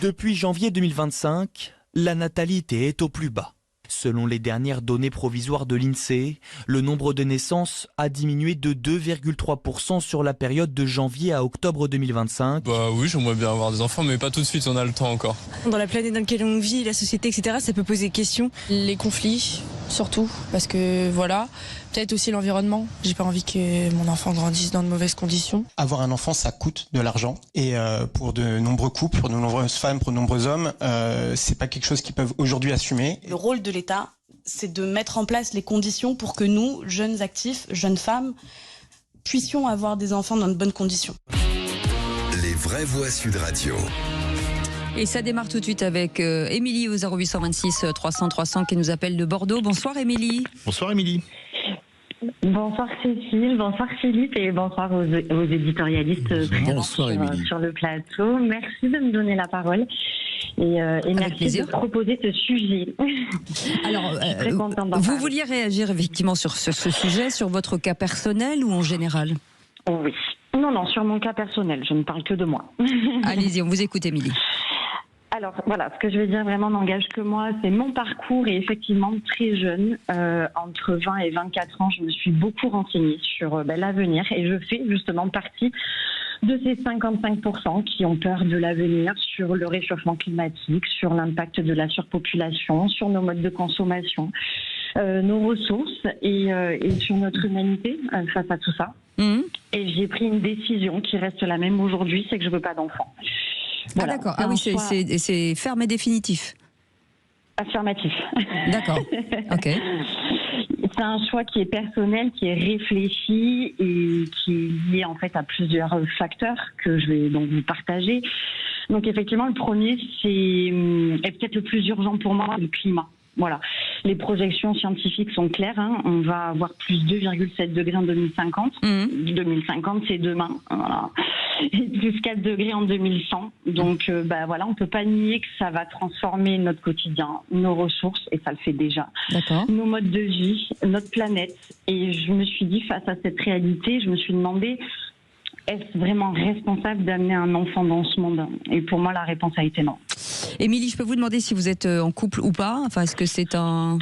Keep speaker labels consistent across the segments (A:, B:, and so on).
A: Depuis janvier 2025, la natalité est au plus bas. Selon les dernières données provisoires de l'INSEE, le nombre de naissances a diminué de 2,3% sur la période de janvier à octobre 2025.
B: Bah oui, j'aimerais bien avoir des enfants, mais pas tout de suite, on a le temps encore.
C: Dans la planète dans laquelle on vit, la société, etc., ça peut poser question. Les conflits, surtout, parce que voilà, peut-être aussi l'environnement. J'ai pas envie que mon enfant grandisse dans de mauvaises conditions.
D: Avoir un enfant, ça coûte de l'argent. Et pour de nombreux couples, pour de nombreuses femmes, pour de nombreux hommes, c'est pas quelque chose qu'ils peuvent aujourd'hui assumer.
E: Le rôle de l'État, c'est de mettre en place les conditions pour que nous, jeunes actifs, jeunes femmes, puissions avoir des enfants dans de bonnes conditions.
F: Les vraies voix Sud Radio.
G: Et ça démarre tout de suite avec Émilie au 0826 300 300 qui nous appelle de Bordeaux. Bonsoir Émilie.
H: Bonsoir Émilie.
I: Bonsoir Cécile, bonsoir Philippe et bonsoir aux éditorialistes
H: bonsoir,
I: sur le plateau. Merci de me donner la parole et merci
G: plaisir.
I: de proposer ce sujet.
G: Alors, vous vouliez réagir effectivement sur ce sujet, sur votre cas personnel ou en général ?
I: Oui. Non, sur mon cas personnel, je ne parle que de moi.
G: Allez-y, on vous écoute Émilie.
I: Alors voilà, ce que je vais dire vraiment n'engage que moi, c'est mon parcours et effectivement très jeune, entre 20 et 24 ans, je me suis beaucoup renseignée sur l'avenir et je fais justement partie de ces 55% qui ont peur de l'avenir sur le réchauffement climatique, sur l'impact de la surpopulation, sur nos modes de consommation, nos ressources et sur notre humanité face à tout ça. Mmh. Et j'ai pris une décision qui reste la même aujourd'hui, c'est que je veux pas d'enfant.
G: Voilà. Ah d'accord, ah oui, c'est ferme et définitif.
I: Affirmatif.
G: D'accord, ok.
I: C'est un choix qui est personnel, qui est réfléchi et qui est lié en fait à plusieurs facteurs que je vais donc vous partager. Donc effectivement, le premier, c'est peut-être le plus urgent pour moi, le climat. Voilà, les projections scientifiques sont claires. On va avoir plus 2,7 degrés en 2050. 2050, c'est demain. Voilà. Et plus 4 degrés en 2100. Donc, voilà, on peut pas nier que ça va transformer notre quotidien, nos ressources, et ça le fait déjà.
G: D'accord.
I: Nos modes de vie, notre planète. Et je me suis dit, face à cette réalité, je me suis demandé, est-ce vraiment responsable d'amener un enfant dans ce monde ? Et pour moi, la réponse a été non.
G: Émilie, je peux vous demander si vous êtes en couple ou pas ? Enfin, est-ce que c'est un...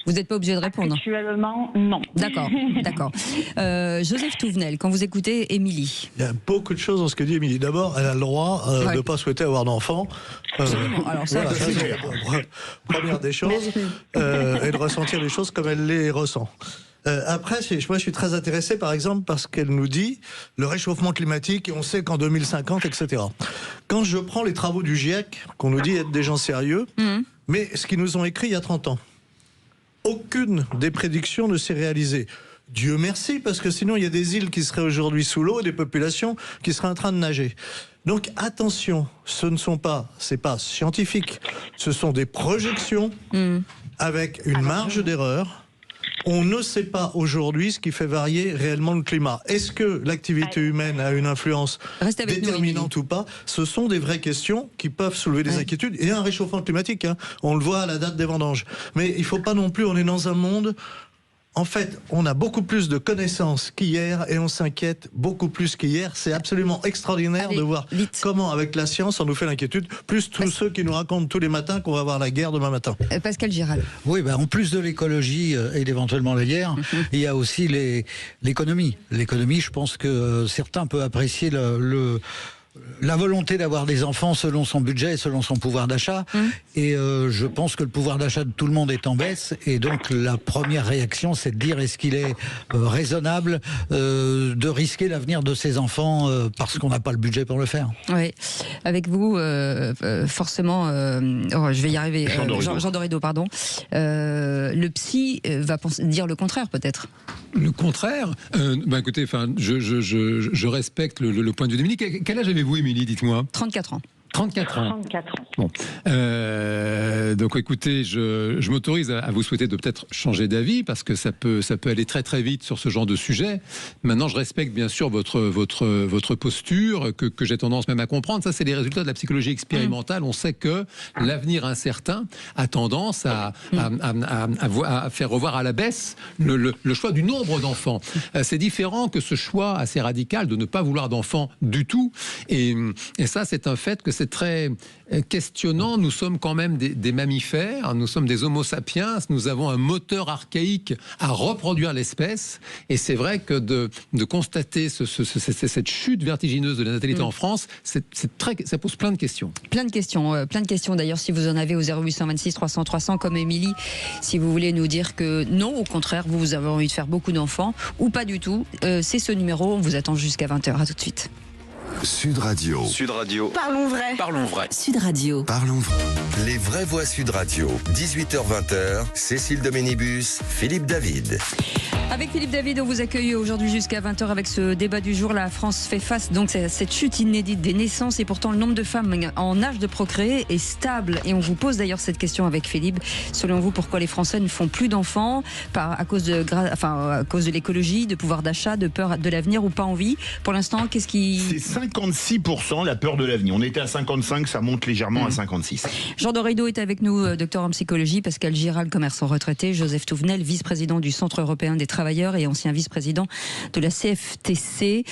G: Vous n'êtes pas obligé de répondre.
I: Actuellement, non.
G: D'accord. Joseph Touvenel, quand vous écoutez Émilie.
H: Il y a beaucoup de choses dans ce que dit Émilie. D'abord, elle a le droit de ne pas souhaiter avoir d'enfant.
G: Alors ça,
H: voilà, c'est première des choses. Et de ressentir les choses comme elle les ressent. Après, moi je suis très intéressé par exemple parce qu'elle nous dit le réchauffement climatique et on sait qu'en 2050, etc. Quand je prends les travaux du GIEC, qu'on nous dit être des gens sérieux, mais ce qu'ils nous ont écrit il y a 30 ans, aucune des prédictions ne s'est réalisée. Dieu merci, parce que sinon il y a des îles qui seraient aujourd'hui sous l'eau et des populations qui seraient en train de nager. Donc attention, c'est pas scientifique, ce sont des projections avec une marge d'erreur. On ne sait pas aujourd'hui ce qui fait varier réellement le climat. Est-ce que l'activité humaine a une influence déterminante ou pas ? Ce sont des vraies questions qui peuvent soulever des inquiétudes. Et un réchauffement climatique, on le voit à la date des vendanges. Mais il ne faut pas non plus, on est dans un monde... En fait, on a beaucoup plus de connaissances qu'hier et on s'inquiète beaucoup plus qu'hier. C'est absolument extraordinaire de voir comment, avec la science, on nous fait l'inquiétude, plus tous ceux qui nous racontent tous les matins qu'on va avoir la guerre demain matin.
G: Pascal Giral.
J: Oui, en plus de l'écologie et éventuellement la guerre, il y a aussi l'économie. L'économie, je pense que certains peuvent apprécier la volonté d'avoir des enfants selon son budget et selon son pouvoir d'achat. Et je pense que le pouvoir d'achat de tout le monde est en baisse. Et donc la première réaction, c'est de dire est-ce qu'il est raisonnable de risquer l'avenir de ses enfants parce qu'on n'a pas le budget pour le faire.
G: Oui, avec vous, forcément, je vais y arriver, Jean Dorido, pardon. Le psy va dire le contraire peut-être.
K: Le contraire écoutez, je respecte le point de vue d'Émilie. Quel âge avez-vous, Émilie, dites-moi ?
G: 34 ans.
K: 34 ans.
I: 34 ans.
K: Bon. Donc écoutez, je m'autorise à vous souhaiter de peut-être changer d'avis parce que ça peut aller très très vite sur ce genre de sujet. Maintenant, je respecte bien sûr votre posture que j'ai tendance même à comprendre. Ça, c'est les résultats de la psychologie expérimentale. On sait que l'avenir incertain a tendance à faire revoir à la baisse le choix du nombre d'enfants. C'est différent que ce choix assez radical de ne pas vouloir d'enfants du tout. Et ça, c'est un fait que cette très questionnant. Nous sommes quand même des mammifères, nous sommes des homo sapiens, nous avons un moteur archaïque à reproduire l'espèce, et c'est vrai que de constater cette chute vertigineuse de la natalité en France, ça pose plein de questions.
G: Plein de questions d'ailleurs, si vous en avez au 0826 300 300 comme Émilie, si vous voulez nous dire que non, au contraire, vous avez envie de faire beaucoup d'enfants, ou pas du tout, c'est ce numéro, on vous attend jusqu'à 20h, à tout de suite.
F: Sud Radio.
L: Sud Radio.
M: Parlons vrai.
L: Parlons vrai.
M: Sud Radio.
F: Parlons vrai. Les vraies voix Sud Radio. 18h-20h. Cécile Doménibus, Philippe David.
G: Avec Philippe David, on vous accueille aujourd'hui jusqu'à 20h avec ce débat du jour. La France fait face donc à cette chute inédite des naissances, et pourtant le nombre de femmes en âge de procréer est stable. Et on vous pose d'ailleurs cette question avec Philippe. Selon vous, pourquoi les Français ne font plus d'enfants à cause de l'écologie, de pouvoir d'achat, de peur de l'avenir, ou pas envie? Pour l'instant, qu'est-ce qui...
N: C'est 56% la peur de l'avenir. On était à 55, ça monte légèrement à 56.
G: Jean Dorédo est avec nous, docteur en psychologie, Pascal Giral, commerçant retraité, Joseph Touvenel, vice-président du Centre européen des travailleurs et ancien vice-président de la CFTC.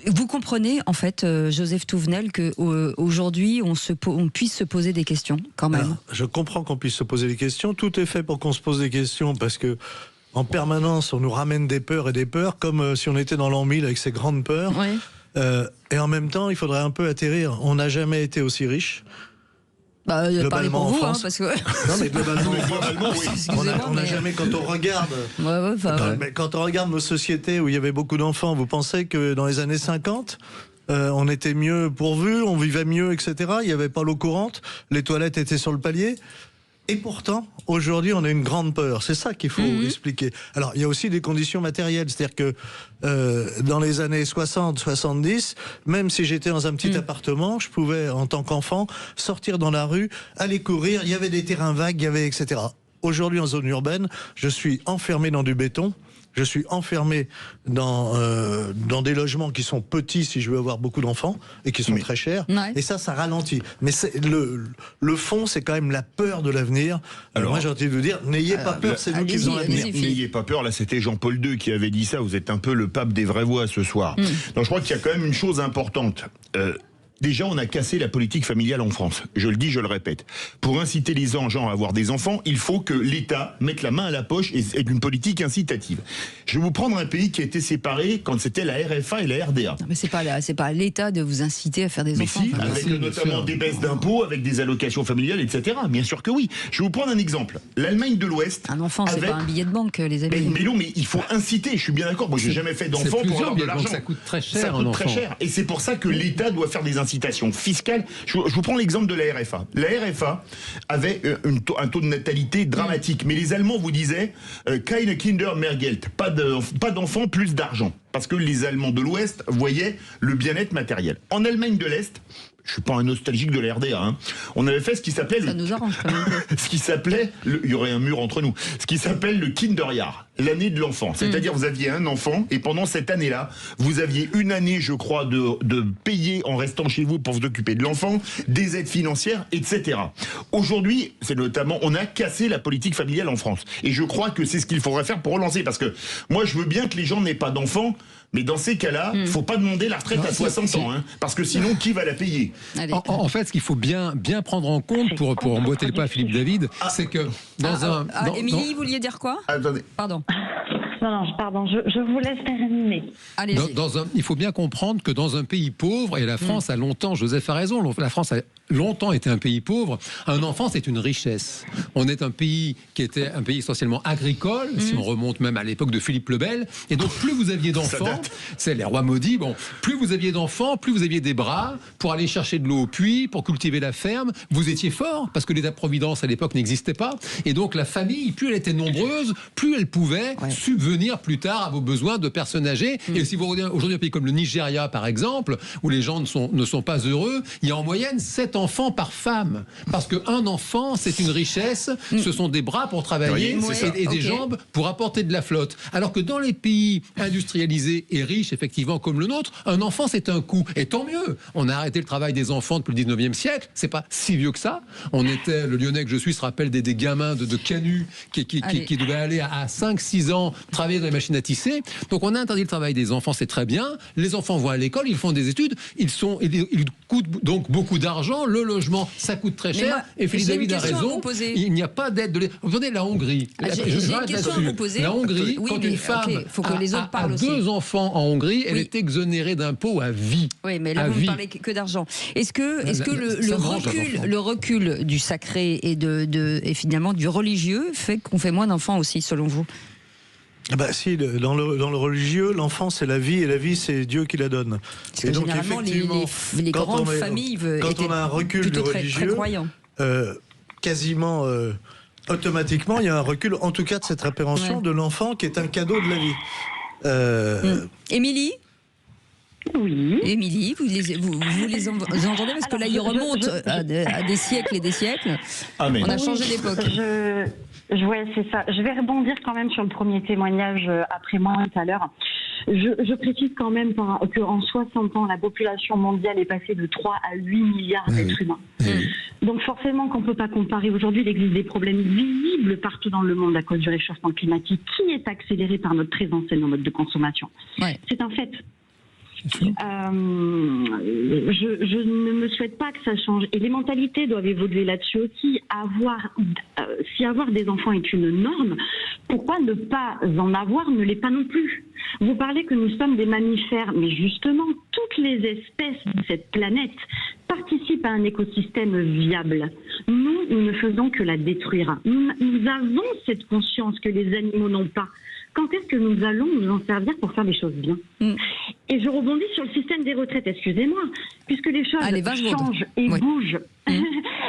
G: Vous comprenez, en fait, Joseph Touvenel, qu'aujourd'hui, on puisse se poser des questions, quand même.
H: Alors, je comprends qu'on puisse se poser des questions. Tout est fait pour qu'on se pose des questions, parce que en permanence, on nous ramène des peurs et des peurs, comme si on était dans l'an 1000 avec ces grandes peurs. Oui. Et en même temps, il faudrait un peu atterrir. On n'a jamais été aussi riche.
G: Parlez pour vous, parce que...
H: Non, mais globalement, oui. On n'a jamais, quand on regarde... quand on regarde nos sociétés où il y avait beaucoup d'enfants, vous pensez que dans les années 50... on était mieux pourvus, on vivait mieux, etc. Il n'y avait pas l'eau courante, les toilettes étaient sur le palier. Et pourtant, aujourd'hui, on a une grande peur. C'est ça qu'il faut expliquer. Alors, il y a aussi des conditions matérielles. C'est-à-dire que dans les années 60, 70, même si j'étais dans un petit appartement, je pouvais, en tant qu'enfant, sortir dans la rue, aller courir. Il y avait des terrains vagues, il y avait etc. Aujourd'hui, en zone urbaine, je suis enfermé dans du béton. Je suis enfermé dans des logements qui sont petits si je veux avoir beaucoup d'enfants et qui sont très chers. Ouais. Et ça ralentit. Mais le fond, c'est quand même la peur de l'avenir. Alors moi, j'ai envie de vous dire, n'ayez pas peur, c'est nous qui faisons l'avenir.
N: N'ayez pas peur, là c'était Jean-Paul II qui avait dit ça. Vous êtes un peu le pape des vraies voix ce soir. Donc je crois qu'il y a quand même une chose importante. Déjà, on a cassé la politique familiale en France. Je le dis, je le répète. Pour inciter les gens à avoir des enfants, il faut que l'État mette la main à la poche et ait une politique incitative. Je vais vous prendre un pays qui a été séparé quand c'était la RFA et la RDA.
G: Non, mais c'est pas à l'État de vous inciter à faire des enfants.
N: Mais si, avec notamment des baisses d'impôts, avec des allocations familiales, etc. Bien sûr que oui. Je vais vous prendre un exemple. L'Allemagne de l'Ouest...
G: Un enfant, c'est pas un billet de banque, les amis.
N: Mais non, mais il faut inciter. Je suis bien d'accord. Moi, j'ai jamais fait d'enfant pour avoir de l'argent.
K: Ça coûte très cher.
N: Ça coûte très cher. Et c'est pour ça que l'État doit faire des incitations fiscales. Je vous prends l'exemple de la RFA. La RFA avait un taux de natalité dramatique, mais les Allemands vous disaient keine Kinder mehr Geld, pas d'enfants, plus d'argent, parce que les Allemands de l'Ouest voyaient le bien-être matériel. En Allemagne de l'Est, je suis pas un nostalgique de la RDA, on avait fait ce qui s'appelait...
G: Ça nous arrange quand même.
N: Ce qui s'appelait... Il y aurait un mur entre nous. Ce qui s'appelle le Kinderjahr, l'année de l'enfant. C'est-à-dire vous aviez un enfant et pendant cette année-là, vous aviez une année, je crois, de payer en restant chez vous pour vous occuper de l'enfant, des aides financières, etc. Aujourd'hui, c'est notamment... On a cassé la politique familiale en France. Et je crois que c'est ce qu'il faudrait faire pour relancer. Parce que moi, je veux bien que les gens n'aient pas d'enfants, mais dans ces cas-là, faut pas demander la retraite à 60 ans, parce que sinon, qui va la payer?
K: En fait, ce qu'il faut bien prendre en compte pour emboîter le pas à Philippe David, c'est que
G: Émilie, vous vouliez dire quoi?
N: Attendez.
G: Pardon.
I: Pardon, je vous laisse terminer.
K: Il faut bien comprendre que dans un pays pauvre, et la France a longtemps, Joseph a raison, la France a longtemps été un pays pauvre, un enfant c'est une richesse. On est un pays qui était un pays essentiellement agricole, si on remonte même à l'époque de Philippe le Bel, et donc plus vous aviez d'enfants, c'est les rois maudits, plus vous aviez d'enfants, plus vous aviez des bras pour aller chercher de l'eau au puits, pour cultiver la ferme, vous étiez fort, parce que l'État-providence à l'époque n'existait pas, et donc la famille, plus elle était nombreuse, plus elle pouvait subvenir plus tard à vos besoins de personnes âgées. Et si vous regardez aujourd'hui un pays comme le Nigeria par exemple, où les gens ne sont pas heureux, il y a en moyenne 7 enfants par femme. Parce qu'un enfant, c'est une richesse, ce sont des bras pour travailler et des jambes pour apporter de la flotte. Alors que dans les pays industrialisés et riches, effectivement, comme le nôtre, un enfant, c'est un coût. Et tant mieux. On a arrêté le travail des enfants depuis le 19e siècle. C'est pas si vieux que ça. Le Lyonnais que je suis se rappelle des gamins de Canu qui devaient aller à 5-6 ans travailler dans les machines à tisser. Donc on a interdit le travail des enfants, c'est très bien. Les enfants vont à l'école, ils font des études, ils coûtent donc beaucoup d'argent. Le logement, ça coûte très cher. Et Philippe David a raison. Il n'y a pas d'aide de l'État. Vous regardez la Hongrie. La Hongrie, quand une femme a 2 enfants en Hongrie, elle est exonérée d'impôts à vie.
G: Oui, mais là, vous ne parlez que d'argent. Est-ce que le recul du sacré et finalement du religieux fait qu'on fait moins d'enfants aussi, selon vous?
H: Si, dans le religieux, l'enfant c'est la vie et la vie c'est Dieu qui la donne.
G: Et donc effectivement, les grandes familles
H: quand on a un recul du religieux, quasiment automatiquement, il y a un recul, en tout cas de cette appréhension de l'enfant qui est un cadeau de la vie.
G: Émilie ?
I: Oui.
G: Émilie, vous entendez parce que là, ils remontent à des siècles et des siècles.
N: Amen.
G: On a changé d'époque.
I: Ouais, c'est ça. Je vais rebondir quand même sur le premier témoignage après moi tout à l'heure. Je précise quand même qu'en 60 ans, la population mondiale est passée de 3 à 8 milliards d'êtres humains. Donc forcément qu'on ne peut pas comparer. Aujourd'hui, il existe des problèmes visibles partout dans le monde à cause du réchauffement climatique qui est accéléré par notre présence et nos modes de consommation. Ouais. C'est un fait. Je ne me souhaite pas que ça change. Et les mentalités doivent évoluer là-dessus aussi. Si avoir des enfants est une norme, pourquoi ne pas en avoir ne l'est pas non plus? Vous parlez que nous sommes des mammifères, mais justement, toutes les espèces de cette planète participent à un écosystème viable. Nous ne faisons que la détruire. Nous avons cette conscience que les animaux n'ont pas. Quand est-ce que nous allons nous en servir pour faire des choses bien? Et je rebondis sur le système des retraites, excusez-moi, puisque les choses changent et bougent.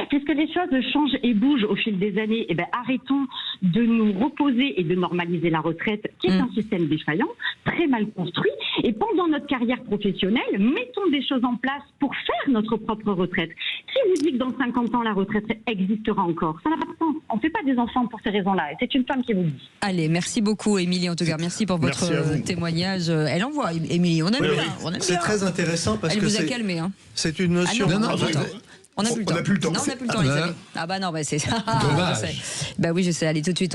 I: Puisque les choses changent et bougent au fil des années, arrêtons de nous reposer et de normaliser la retraite, qui est un système défaillant, très mal construit. Et pendant notre carrière professionnelle, mettons des choses en place pour faire notre propre retraite. Si vous dites que dans 50 ans, la retraite existera encore, ça n'a pas de sens. On ne fait pas des enfants pour ces raisons-là. Et c'est une femme qui vous le dit.
G: Allez, merci beaucoup, Émilie. En tout cas, merci pour votre témoignage. Elle envoie, Émilie. On aime bien.
H: C'est très intéressant parce
G: elle
H: que
G: vous a calmé.
H: C'est une notion.
G: On n'a plus le temps.
N: On n'a plus le temps.
G: Non, on n'a plus le temps, les amis. Ah bah non, c'est ça.
K: Dommage.
G: Bah oui, je sais. Allez, tout de suite.